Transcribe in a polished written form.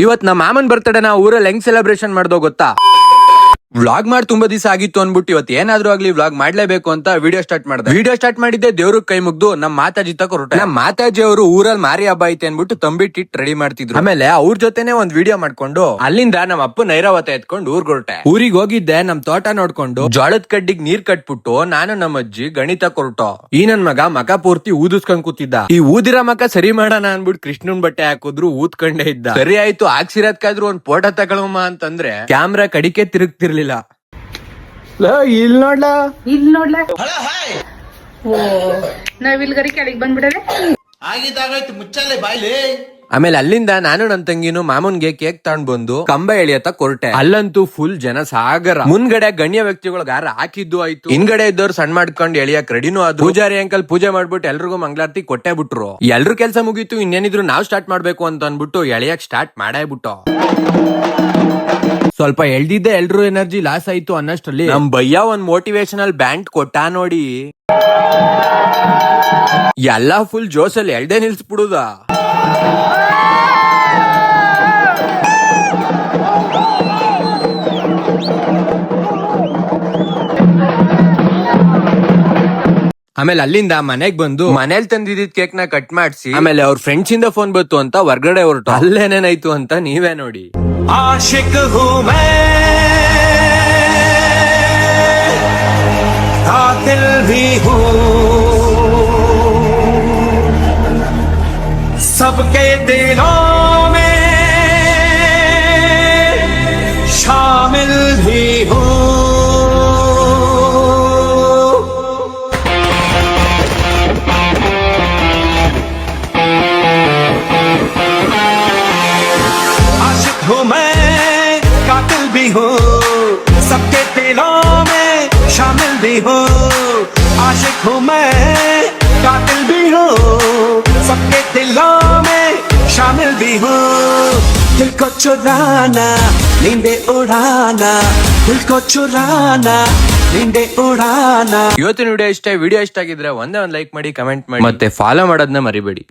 ಇವತ್ ನಮ್ಮ ಮಾಮನ್ ಬರ್ತಡೇ ನಾ ಊರಲ್ಲಿ ಹೆಂಗ್ ಸೆಲೆಬ್ರೇಷನ್ ಮಾಡ್ದೋ ಗೊತ್ತಾ? ವ್ಲಾಗ್ ಮಾಡಿ ತುಂಬಾ ದಿವಸ ಆಗಿತ್ತು ಅನ್ಬಿಟ್ಟು ಇವತ್ತು ಏನಾದ್ರೂ ಆಗ್ಲಿ ವ್ಲಾಗ್ ಮಾಡ್ಲೇಬೇಕು ಅಂತ ವಿಡಿಯೋ ಸ್ಟಾರ್ಟ್ ಮಾಡಿದ್ದೆ. ದೇವ್ರ ಕೈ ಮುಗ್ದು ನಮ್ ಮಾತಾಜಿ ತಕ ಹೊರಟೆ. ನಮ್ ಮಾತಾಜಿ ಅವರು ಊರಲ್ಲಿ ಮಾರಿ ಹಬ್ಬ ಐತೆ ಅನ್ಬಿಟ್ಟು ತಂಬಿಟ್ಟಿಟ್ ರೆಡಿ ಮಾಡ್ತಿದ್ರು. ಆಮೇಲೆ ಅವ್ರ ಜೊತೆನೆ ಒಂದ್ ವಿಡಿಯೋ ಮಾಡ್ಕೊಂಡು ಅಲ್ಲಿಂದ ನಮ್ ಅಪ್ಪ ನೈರಾವತ ಎತ್ಕೊಂಡು ಊರ್ಗ್ ಹೊರಟೆ. ಊರಿಗೆ ಹೋಗಿದ್ದೆ, ನಮ್ ತೋಟ ನೋಡ್ಕೊಂಡು ಜೋಳದ ಕಡ್ಡಿಗ್ ನೀರ್ ಕಟ್ಬಿಟ್ಟು ನಾನು ನಮ್ಮ ಅಜ್ಜಿ ಗಣಿತ ಕೊರಟೋ. ಈ ನನ್ ಮಗ ಪೂರ್ತಿ ಊದಿಸ್ಕೊಂಡ್ ಕೂತಿದ್ದ. ಈ ಊದಿರ ಮಕ ಸರಿ ಮಾಡೋಣ ಅನ್ಬಿಟ್ಟು ಕೃಷ್ಣನ್ ಬಟ್ಟೆ ಹಾಕಿದ್ರು ಊದ್ಕೊಂಡೇ ಇದ್ದ. ಸರಿ ಆಯ್ತು ಹಾಕ್ಸಿರೋದ್ಕಾದ್ರೂ ಒಂದ್ ಫೋಟೋ ತಗೊಳಮ್ಮ ಅಂತಂದ್ರೆ ಕ್ಯಾಮ್ರಾ ಕಡಿಕೆ ತಿರುಗ್ತಿರ್ಲಿಲ್ಲ. ಇಲ್ಲಿ ನೋಡ್ಲಾ ನಾವಿಲ್ಗರಿ ಕೆಳಗೆ ಬಂದ್ಬಿಡದೆ ಆಗಿದ್ದಾಗಾಯ್ತು ಮುಚ್ಚಲ್ಲೇ ಬಾಯ್ಲಿ. ಆಮೇಲೆ ಅಲ್ಲಿಂದ ನಾನು ನನ್ ತಂಗಿನು ಮಾಮೂನ್ಗೆ ಕೇಕ್ ತಗೊಂಡ್ ಬಂದು ಕಂಬ ಎಳಿಯತ್ತ ಕೊರಟೆ. ಅಲ್ಲಂತೂ ಫುಲ್ ಜನ ಸಾಗರ. ಮುಂದ್ಗಡೆ ಗಣ್ಯ ವ್ಯಕ್ತಿಗಳು ಗಾರ ಹಾಕಿದ್ದು ಆಯ್ತು, ಹಿಂದ್ಗಡೆ ಇದ್ದವ್ರು ಸಣ್ಣ ಮಾಡ್ಕೊಂಡು ಎಳಿಯಕ್ ರೆಡಿನೂ ಆದ್ರು. ಪೂಜಾರಿ ಅಂಕಲ್ ಪೂಜೆ ಮಾಡ್ಬಿಟ್ಟು ಎಲ್ರಿಗೂ ಮಂಗಳಾರತಿ ಕೊಟ್ಟೆ ಬಿಟ್ರು. ಎಲ್ರು ಕೆಲ್ಸ ಮುಗೀತು, ಇನ್ನೇನಿದ್ರು ನಾವ್ ಸ್ಟಾರ್ಟ್ ಮಾಡ್ಬೇಕು ಅಂತ ಅನ್ಬಿಟ್ಟು ಎಳಿಯಕ್ ಸ್ಟಾರ್ಟ್ ಮಾಡೇ ಬಿಟ್ಟು ಸ್ವಲ್ಪ ಎಳ್ದಿದ್ದೆ ಎಲ್ರು ಎನರ್ಜಿ ಲಾಸ್ ಆಯ್ತು ಅನ್ನಷ್ಟರಲ್ಲಿ ನಮ್ ಭಯ್ಯ ಒಂದ್ ಮೋಟಿವೇಶನಲ್ ಬ್ಯಾಂಡ್ ಕೊಟ್ಟ ನೋಡಿ. ಎಲ್ಲಾ ಫುಲ್ ಜೋಶಲ್ಲಿ ಎಳ್ದೆ ನಿಲ್ಸ್ಬಿಡುದ. ಆಮೇಲೆ ಅಲ್ಲಿಂದ ಮನೆಗ್ ಬಂದು ಮನೇಲಿ ತಂದಿದ್ದ ಕೇಕ್ ನ ಕಟ್ ಮಾಡಿಸಿ ಆಮೇಲೆ ಅವ್ರ ಫ್ರೆಂಡ್ಸ್ ಇಂದ ಫೋನ್ ಬಂತು ಅಂತ ಹೊರ್ಗಡೆ ಹೊರಟು. ಅಲ್ಲೇನೇನಾಯ್ತು ಅಂತ ನೀವೇ ನೋಡಿ. आशिक हूँ मैं, कातिल भी हूँ, सबके दिलों में शामिल भी हूँ. हूँ मैं कातिल भी हूँ, सबके दिलों में शामिल भी हूँ. आशिक हूँ मैं कातिल भी हूँ, सबके दिलों में शामिल भी हूँ. दिल को चुराना नींदे उड़ाना, दिल को चुराना नींदे उड़ाना. ಇವತ್ತಿನ ವಿಡಿಯೋ ಇಷ್ಟ ಆಗಿದ್ರೆ ಒಂದೇ ಒಂದ್ ಲೈಕ್ ಮಾಡಿ, ಕಮೆಂಟ್ ಮಾಡಿ, ಮತ್ತೆ ಫಾಲೋ ಮಾಡೋದನ್ನ ಮರಿಬೇಡಿ.